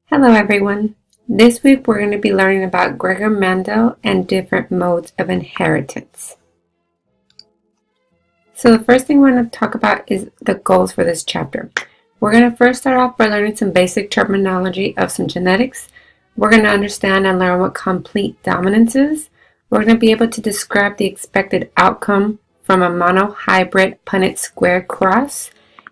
Hello everyone. This week we're going to be learning about Gregor Mendel and different modes of inheritance. So the first thing we're going to talk about is the goals for this chapter. We're going to first start off by learning some basic terminology of some genetics. We're going to understand and learn what complete dominance is. We're going to be able to describe the expected outcome from a monohybrid Punnett square cross.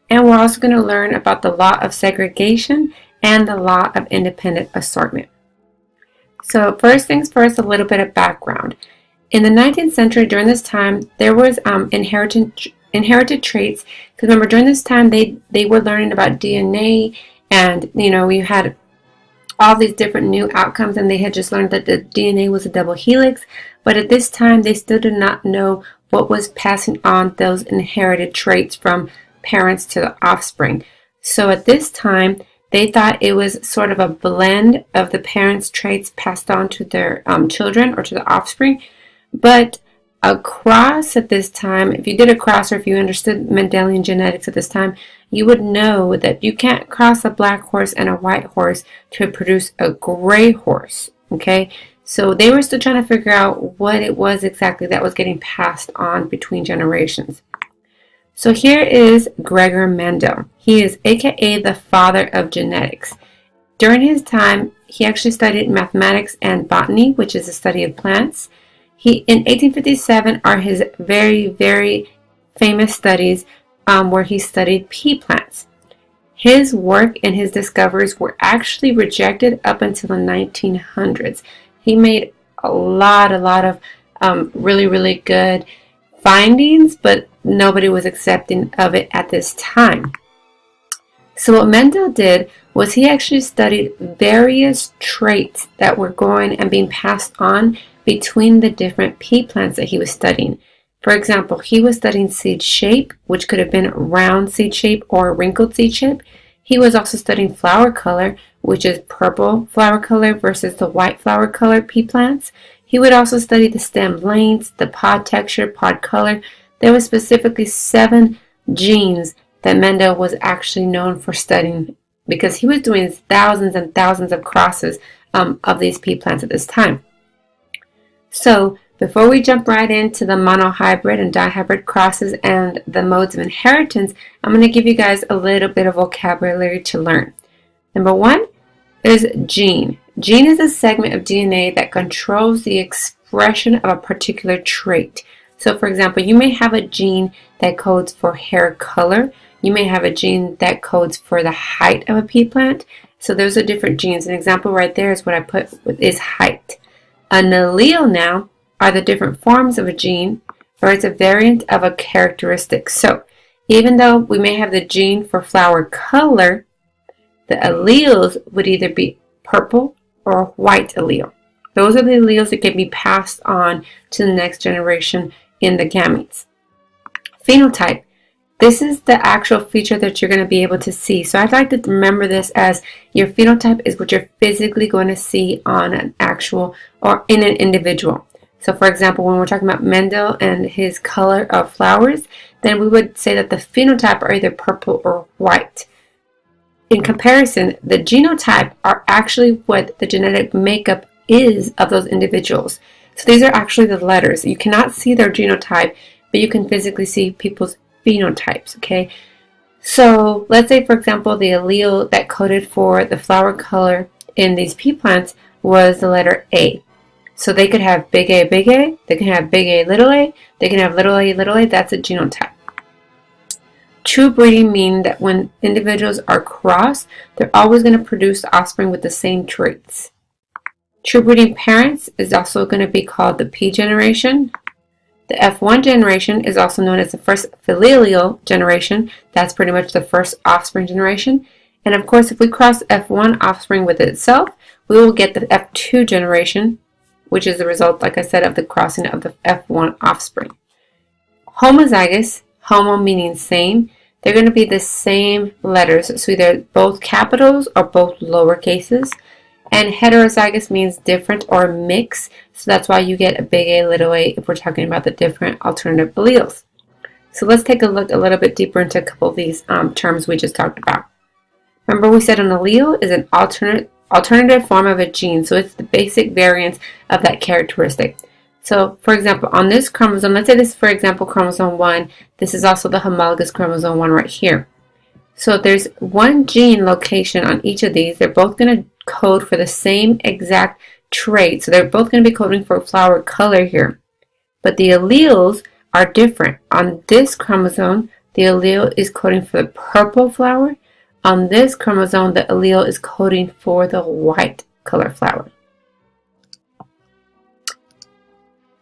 And we're also going to learn about the law of segregation and the law of independent assortment. So first things first, a little bit of background. In the 19th century, during this time, there was inherited traits. Because remember, during this time, they were learning about DNA, and we had all these different new outcomes, and they had just learned that the DNA was a double helix. But at this time, they still did not know what was passing on those inherited traits from parents to the offspring. So at this time, they thought it was sort of a blend of the parents' traits passed on to their children or to the offspring. But a cross at this time, if you did a cross or if you understood Mendelian genetics at this time, you would know that you can't cross a black horse and a white horse to produce a gray horse. Okay, so they were still trying to figure out what it was exactly that was getting passed on between generations. So here is Gregor Mendel. He is aka the father of genetics. During his time, he actually studied mathematics and botany, which is the study of plants. In 1857 are his very, very famous studies where he studied pea plants. His work and his discoveries were actually rejected up until the 1900s. He made a lot of really, really good findings, but nobody was accepting of it at this time. So what Mendel did was he actually studied various traits that were going and being passed on between the different pea plants that he was studying. For example, he was studying seed shape, which could have been round seed shape or wrinkled seed shape. He was also studying flower color, which is purple flower color versus the white flower color pea plants. He would also study the stem lengths, the pod texture, pod color. There were specifically 7 genes that Mendel was actually known for studying because he was doing thousands and thousands of crosses of these pea plants at this time. So before we jump right into the monohybrid and dihybrid crosses and the modes of inheritance, I'm going to give you guys a little bit of vocabulary to learn. Number 1 is gene. Gene is a segment of DNA that controls the expression of a particular trait. So for example, you may have a gene that codes for hair color. You may have a gene that codes for the height of a pea plant. So those are different genes. An example right there is what I put is height. An allele now are the different forms of a gene, or it's a variant of a characteristic. So even though we may have the gene for flower color, the alleles would either be purple or white allele. Those are the alleles that can be passed on to the next generation in the gametes. Phenotype. This is the actual feature that you're going to be able to see. So I'd like to remember this as your phenotype is what you're physically going to see on an actual or in an individual. So for example, when we're talking about Mendel and his color of flowers, then we would say that the phenotype are either purple or white. In comparison, the genotype are actually what the genetic makeup is of those individuals. So these are actually the letters. You cannot see their genotype, but you can physically see people's phenotypes, okay? So let's say, for example, the allele that coded for the flower color in these pea plants was the letter A. So they could have big A, they can have big A, they can have little a, that's a genotype. True breeding means that when individuals are crossed, they're always going to produce offspring with the same traits. True breeding parents is also going to be called the P generation. The F1 generation is also known as the first filial generation. That's pretty much the first offspring generation. And of course, if we cross F1 offspring with itself, we will get the F2 generation, which is the result, like I said, of the crossing of the F1 offspring. Homozygous, homo meaning same, they're going to be the same letters, so either both capitals or both lower cases. And heterozygous means different or mix, so that's why you get a big A, little a if we're talking about the different alternative alleles. So let's take a look a little bit deeper into a couple of these terms we just talked about. Remember we said an allele is an alternative form of a gene. So it's the basic variants of that characteristic. So, for example, on this chromosome, let's say this is, for example, chromosome 1. This is also the homologous chromosome 1 right here. So if there's one gene location on each of these, they're both going to code for the same exact trait. So they're both going to be coding for flower color here. But the alleles are different. On this chromosome, the allele is coding for the purple flower. On this chromosome, the allele is coding for the white color flower.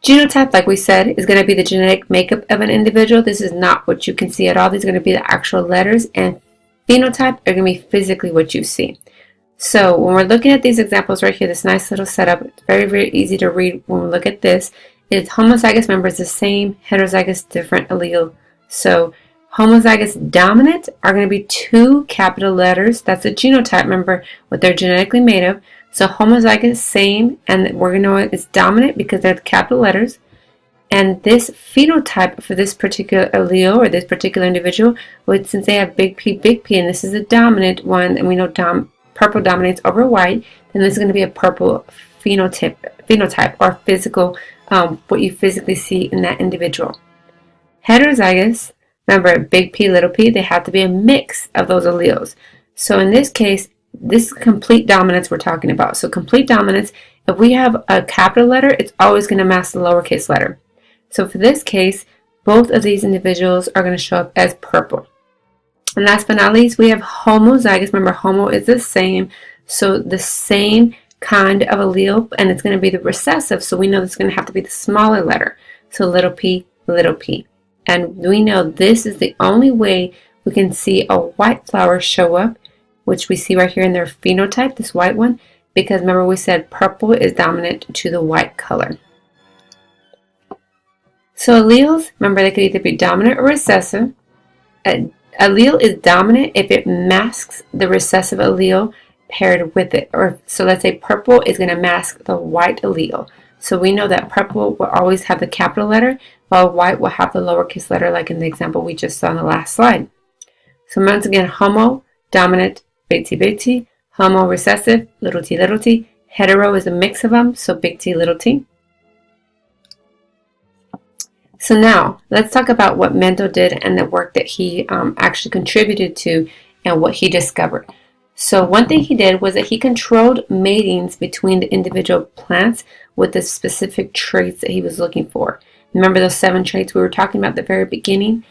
Genotype, like we said, is going to be the genetic makeup of an individual. This is not what you can see at all. These are going to be the actual letters, and phenotype are going to be physically what you see. So when we're looking at these examples right here, this nice little setup, it's very, very easy to read when we look at this. It's homozygous members the same, heterozygous different allele. So homozygous dominant are going to be 2 capital letters. That's a genotype member, what they're genetically made of. So homozygous, same, and we're going to know it's dominant because they're the capital letters. And this phenotype for this particular allele or this particular individual, would, since they have big P, and this is a dominant one, and we know purple dominates over white, then this is going to be a purple phenotype or physical, what you physically see in that individual. Heterozygous, remember, big P, little p, they have to be a mix of those alleles. So in this case, this is complete dominance we're talking about. So complete dominance, if we have a capital letter, it's always going to mask the lowercase letter. So for this case, both of these individuals are going to show up as purple. And last but not least, we have homozygous. Remember, homo is the same. So the same kind of allele, and it's going to be the recessive. So we know it's going to have to be the smaller letter. So little p, little p. And we know this is the only way we can see a white flower show up, which we see right here in their phenotype, this white one, because remember we said purple is dominant to the white color. So alleles, remember they could either be dominant or recessive. An allele is dominant if it masks the recessive allele paired with it. Or so let's say purple is going to mask the white allele. So we know that purple will always have the capital letter, while white will have the lowercase letter, like in the example we just saw on the last slide. So once again, homo, dominant, big T, homo, recessive, little t, hetero is a mix of them, so big T, little t. So now, let's talk about what Mendel did and the work that he actually contributed to and what he discovered. So one thing he did was that he controlled matings between the individual plants with the specific traits that he was looking for. Remember those 7 traits we were talking about at the very beginning?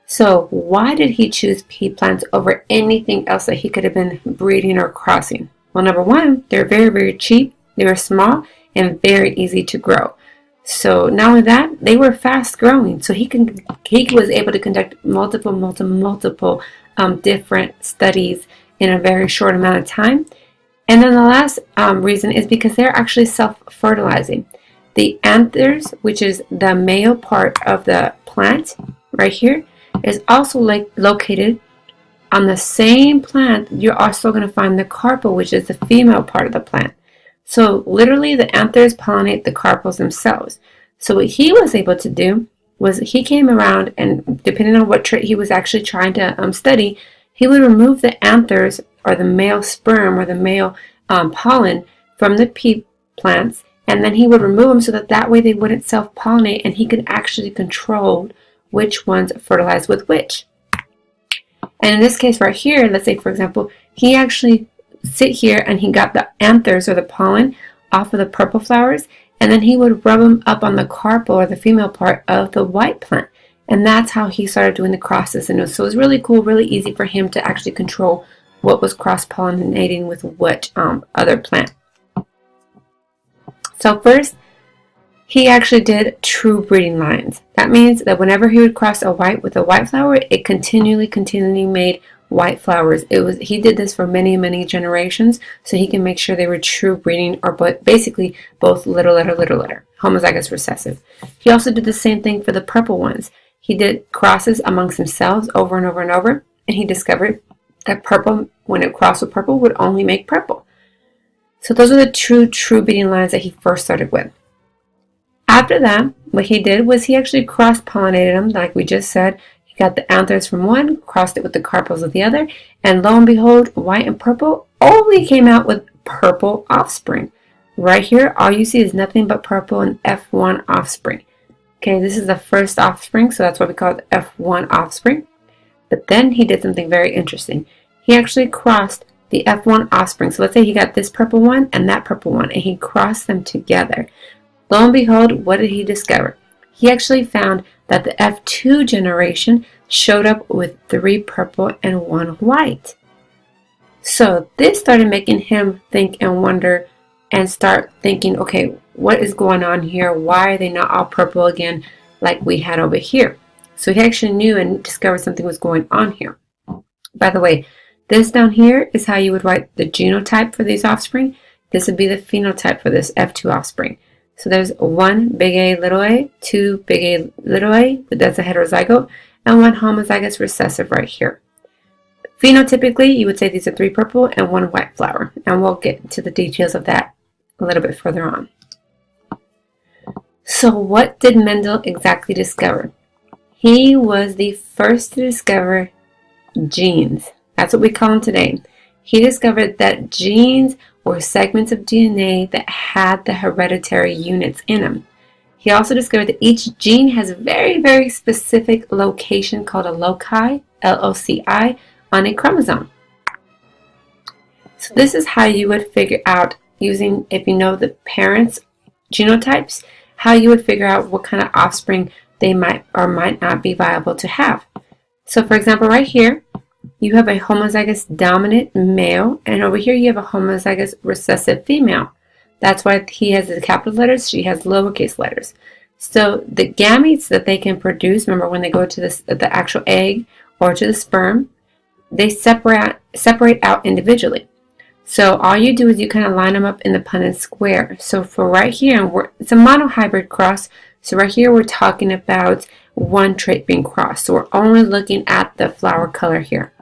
So why did he choose pea plants over anything else that he could have been breeding or crossing? Well, number one, they're very, very cheap, they were small, and very easy to grow. So not only that, they were fast growing. So he was able to conduct multiple different studies in a very short amount of time. And then the last reason is because they're actually self-fertilizing. The anthers, which is the male part of the plant right here, is also located on the same plant. You're also going to find the carpel, which is the female part of the plant. So literally the anthers pollinate the carpels themselves. So what he was able to do was he came around, and depending on what trait he was actually trying to study, he would remove the anthers or the male sperm or the male pollen from the pea plants, and then he would remove them so that way they wouldn't self-pollinate, and he could actually control which ones fertilize with which. And in this case right here, let's say for example, he actually sit here and he got the anthers or the pollen off of the purple flowers, and then he would rub them up on the carpel or the female part of the white plant. And that's how he started doing the crosses. And so it was really cool, really easy for him to actually control what was cross-pollinating with what other plant. So first, he actually did true breeding lines. That means that whenever he would cross a white with a white flower, it continually made white flowers. He did this for many generations, so he can make sure they were true breeding, or basically both little letter, homozygous recessive. He also did the same thing for the purple ones. He did crosses amongst themselves over and over, and he discovered that purple, when it crossed with purple, would only make purple. So those are the true breeding lines that he first started with. After that, what he did was he actually cross-pollinated them, like we just said. He got the anthers from one, crossed it with the carpels of the other, and lo and behold, white and purple only came out with purple offspring. Right here, all you see is nothing but purple and F1 offspring. Okay, this is the first offspring, so that's why we call it F1 offspring. But then he did something very interesting. He actually crossed the F1 offspring. So let's say he got this purple one and that purple one, and he crossed them together. Lo and behold, what did he discover? He actually found that the F2 generation showed up with 3 purple and 1 white. So this started making him think and wonder and start thinking, okay, what is going on here? Why are they not all purple again like we had over here? So he actually knew and discovered something was going on here. By the way, this down here is how you would write the genotype for these offspring. This would be the phenotype for this F2 offspring. So there's 1 big A little a, 2 big A little a, but that's a heterozygote, and 1 homozygous recessive right here. Phenotypically, you would say these are 3 purple and 1 white flower, and we'll get to the details of that a little bit further on. So what did Mendel exactly discover? He was the first to discover genes. That's what we call them today. He discovered that genes were segments of DNA that had the hereditary units in them. He also discovered that each gene has a very, very specific location called a loci, L-O-C-I, on a chromosome. So this is how you would figure out, using, if you know the parents' genotypes, how you would figure out what kind of offspring they might or might not be viable to have. So for example, right here, you have a homozygous dominant male, and over here you have a homozygous recessive female. That's why he has the capital letters, she has lowercase letters. So the gametes that they can produce, remember when they go to the actual egg or to the sperm, they separate out individually. So all you do is you kind of line them up in the Punnett square. So for right here, it's a monohybrid cross. So right here we're talking about 1 trait being crossed. So we're only looking at the flower color here.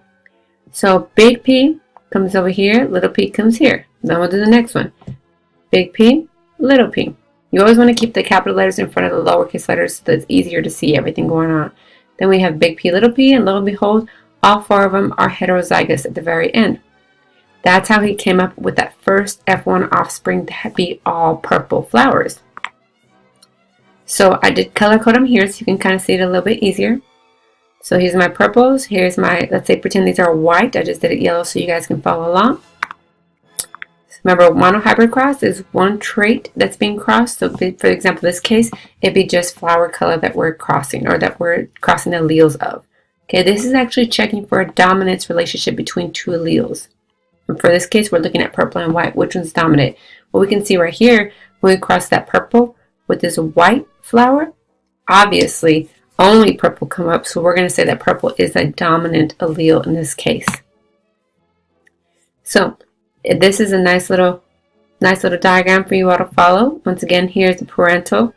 So big P comes over here, little p comes here. Then we'll do the next one. Big P, little p. You always want to keep the capital letters in front of the lowercase letters so that it's easier to see everything going on. Then we have big P, little p, and lo and behold, all 4 of them are heterozygous at the very end. That's how he came up with that first F1 offspring to be all purple flowers. So I did color code them here so you can kind of see it a little bit easier. So here's my purples, here's my, let's say pretend these are white, I just did it yellow so you guys can follow along. Remember, monohybrid cross is 1 trait that's being crossed. So for example, this case, it'd be just flower color that we're crossing, or that we're crossing the alleles of. Okay, this is actually checking for a dominance relationship between 2 alleles. And for this case, we're looking at purple and white. Which one's dominant? Well, we can see right here, when we cross that purple with this white flower, obviously only purple come up. So we're going to say that purple is a dominant allele in this case. So this is a nice little diagram for you all to follow. Once again, here's the parental,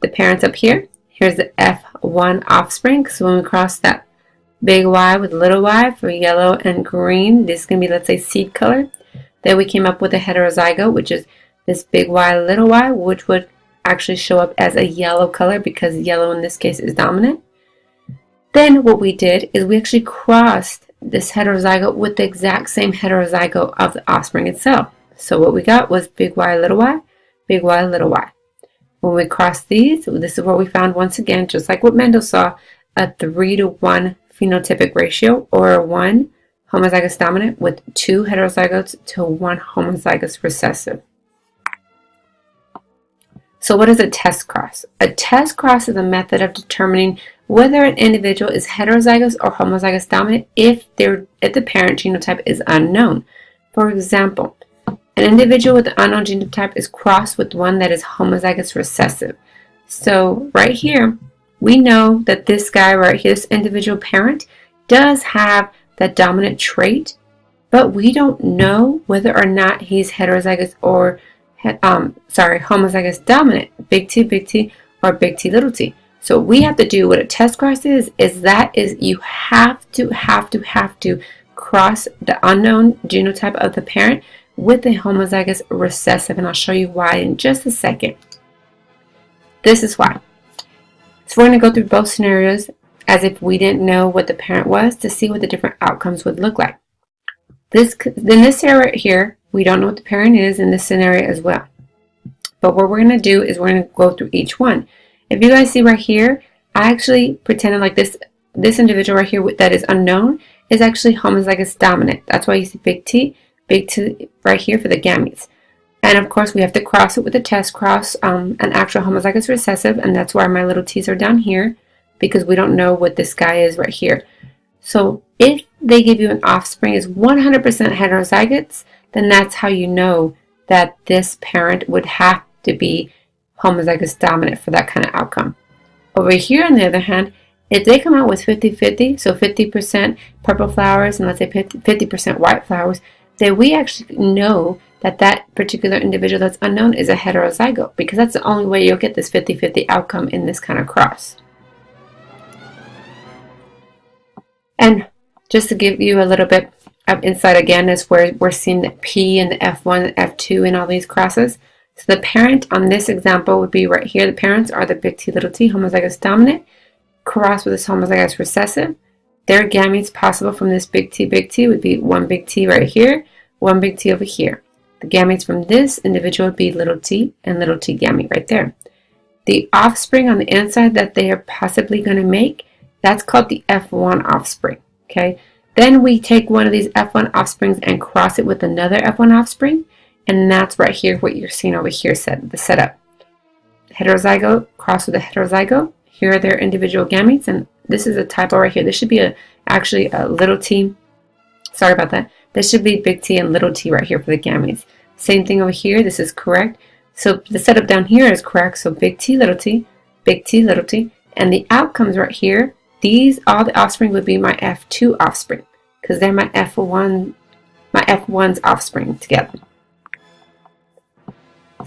the parents up here. Here's the F1 offspring. So when we cross that big Y with little y for yellow and green, this is going to be, let's say, seed color. Then we came up with a heterozygote, which is this big Y, little y, which would actually show up as a yellow color because yellow in this case is dominant. Then what we did is we actually crossed this heterozygote with the exact same heterozygote of the offspring itself. So what we got was big Y, little y, big Y, little y. When we crossed these, this is what we found once again, just like what Mendel saw, a 3-to-1 phenotypic ratio, or 1 homozygous dominant with 2 heterozygotes to 1 homozygous recessive. So what is a test cross? A test cross is a method of determining whether an individual is heterozygous or homozygous dominant if the parent genotype is unknown. For example, an individual with an unknown genotype is crossed with one that is homozygous recessive. So right here, we know that this guy right here, this individual parent, does have that dominant trait, but we don't know whether or not he's heterozygous or homozygous dominant, big T, or big T, little t. So we have to do what a test cross is you have to cross the unknown genotype of the parent with a homozygous recessive, and I'll show you why in just a second. This is why. So we're going to go through both scenarios as if we didn't know what the parent was to see what the different outcomes would look like. In this area right here, we don't know what the parent is in this scenario as well. But what we're going to do is we're going to go through each one. If you guys see right here, I actually pretended like this individual right here that is unknown is actually homozygous dominant. That's why you see big T right here for the gametes. And of course, we have to cross it with a test cross, an actual homozygous recessive, and that's why my little t's are down here, because we don't know what this guy is right here. So if they give you an offspring is 100% heterozygotes, then that's how you know that this parent would have to be homozygous dominant for that kind of outcome. Over here, on the other hand, if they come out with 50-50, so 50% purple flowers and let's say 50% white flowers, then we actually know that that particular individual that's unknown is a heterozygote, because that's the only way you'll get this 50-50 outcome in this kind of cross. And just to give you a little bit of insight again, is where we're seeing the P and the F1 and F2 in all these crosses. So the parent on this example would be right here. The parents are the big T, little t, homozygous dominant, crossed with this homozygous recessive. Their gametes possible from this big T would be one big T right here, one big T over here. The gametes from this individual would be little t and little t gamete right there. The offspring on the inside that they are possibly going to make, that's called the F1 offspring. Okay. Then we take one of these F1 offsprings and cross it with another F1 offspring, and that's right here what you're seeing over here, the setup. Heterozygote crossed with a heterozygote. Here are their individual gametes, and this is a typo right here. This should be actually a little t. Sorry about that. This should be big T and little t right here for the gametes. Same thing over here. This is correct. So the setup down here is correct. So big T, little t, and the outcomes right here. All the offspring would be my F2 offspring, because they're my F1's offspring together.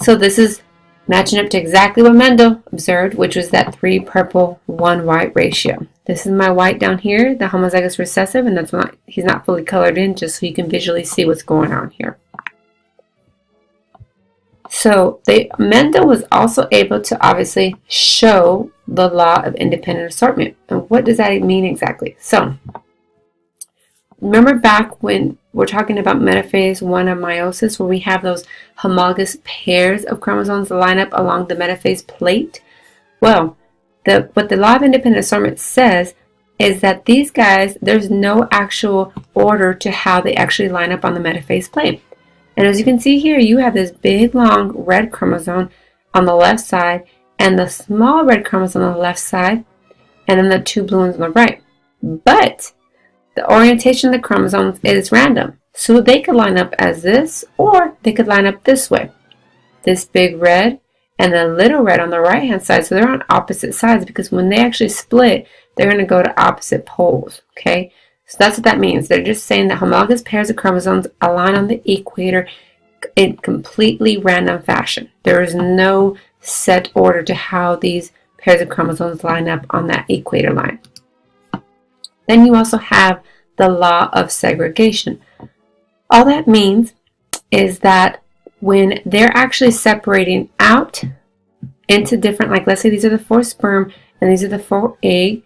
So this is matching up to exactly what Mendel observed, which was that 3 purple, 1 white ratio. This is my white down here, the homozygous recessive, and that's why he's not fully colored in, just so you can visually see what's going on here. So Mendel was also able to obviously show the law of independent assortment. And what does that mean exactly? So remember back when we're talking about metaphase 1 of meiosis, where we have those homologous pairs of chromosomes line up along the metaphase plate? Well, what the law of independent assortment says is that these guys, there's no actual order to how they actually line up on the metaphase plate. And as you can see here, you have this big, long red chromosome on the left side and the small red chromosome on the left side, and then the 2 blue ones on the right. But the orientation of the chromosomes is random. So they could line up as this, or they could line up this way. This big red and the little red on the right-hand side. So they're on opposite sides, because when they actually split, they're going to go to opposite poles. Okay? So that's what that means. They're just saying that homologous pairs of chromosomes align on the equator in completely random fashion. There is no set order to how these pairs of chromosomes line up on that equator line. Then you also have the law of segregation. All that means is that when they're actually separating out into different, like let's say these are the 4 sperm and these are the 4 egg,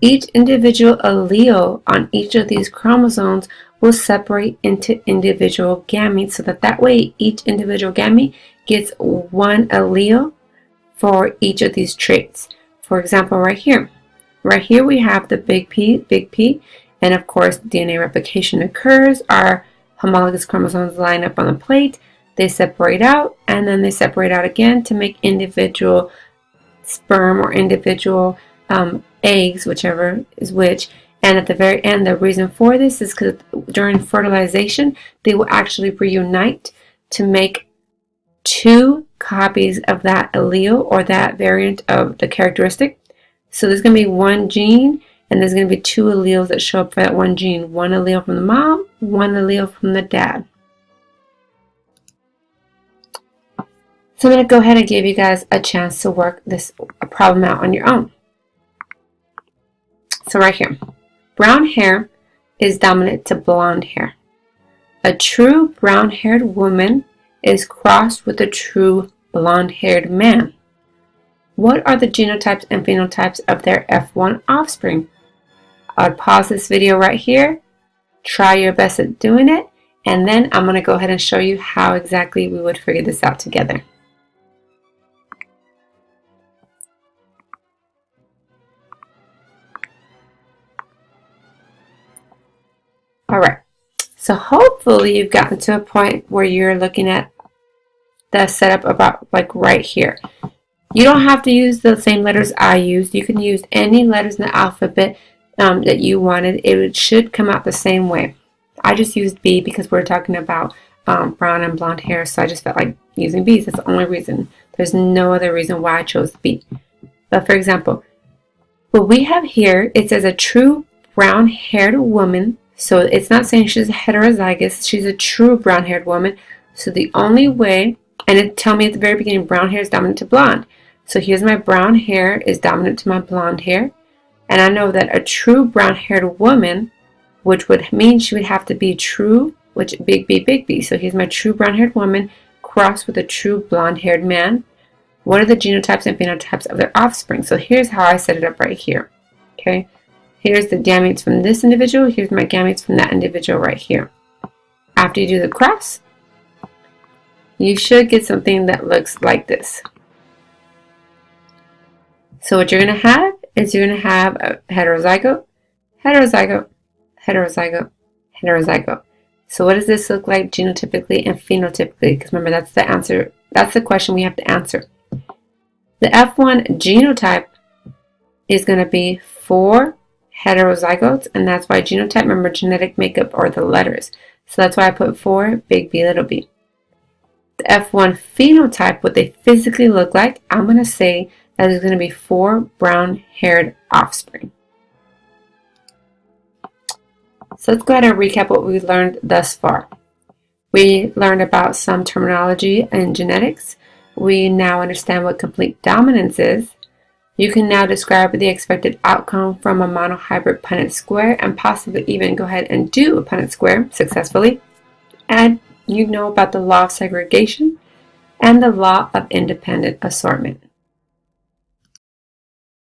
each individual allele on each of these chromosomes will separate into individual gametes, so that way each individual gamete gets 1 allele for each of these traits. For example, right here we have the big P, and of course DNA replication occurs. Our homologous chromosomes line up on the plate, they separate out, and then they separate out again to make individual sperm or individual eggs, whichever is which. And at the very end, the reason for this is because during fertilization, they will actually reunite to make 2 copies of that allele or that variant of the characteristic. So there's going to be 1 gene, and there's going to be 2 alleles that show up for that 1 gene. 1 allele from the mom, 1 allele from the dad. So I'm going to go ahead and give you guys a chance to work this problem out on your own. So right here, brown hair is dominant to blonde hair. A true brown-haired woman is crossed with a true blonde-haired man. What are the genotypes and phenotypes of their F1 offspring? I'll pause this video right here. Try your best at doing it. And then I'm going to go ahead and show you how exactly we would figure this out together. Alright, so hopefully you've gotten to a point where you're looking at the setup about like right here. You don't have to use the same letters I used. You can use any letters in the alphabet that you wanted. It should come out the same way. I just used B because we're talking about brown and blonde hair, so I just felt like using B's. That's the only reason. There's no other reason why I chose B. But for example, what we have here, it says a true brown-haired woman. So it's not saying she's a heterozygous. She's a true brown-haired woman. So the only way, and it tell me at the very beginning, brown hair is dominant to blonde. So here's my brown hair is dominant to my blonde hair. And I know that a true brown-haired woman, which would mean she would have to be true, which big B, big B. So here's my true brown-haired woman crossed with a true blonde-haired man. What are the genotypes and phenotypes of their offspring? So here's how I set it up right here. Okay, here's the gametes from this individual. Here's my gametes from that individual right here. After you do the cross, you should get something that looks like this. So what you're going to have is you're going to have a heterozygote, heterozygote, heterozygote, heterozygote. So what does this look like genotypically and phenotypically? Because remember, that's the answer. That's the question we have to answer. The F1 genotype is going to be 4 heterozygotes, and that's why genotype, remember, genetic makeup are the letters. So that's why I put 4, big B, little b. The F1 phenotype, what they physically look like, I'm going to say that is going to be 4 brown-haired offspring. So let's go ahead and recap what we learned thus far. We learned about some terminology in genetics. We now understand what complete dominance is. You can now describe the expected outcome from a monohybrid Punnett square and possibly even go ahead and do a Punnett square successfully. And you know about the law of segregation and the law of independent assortment.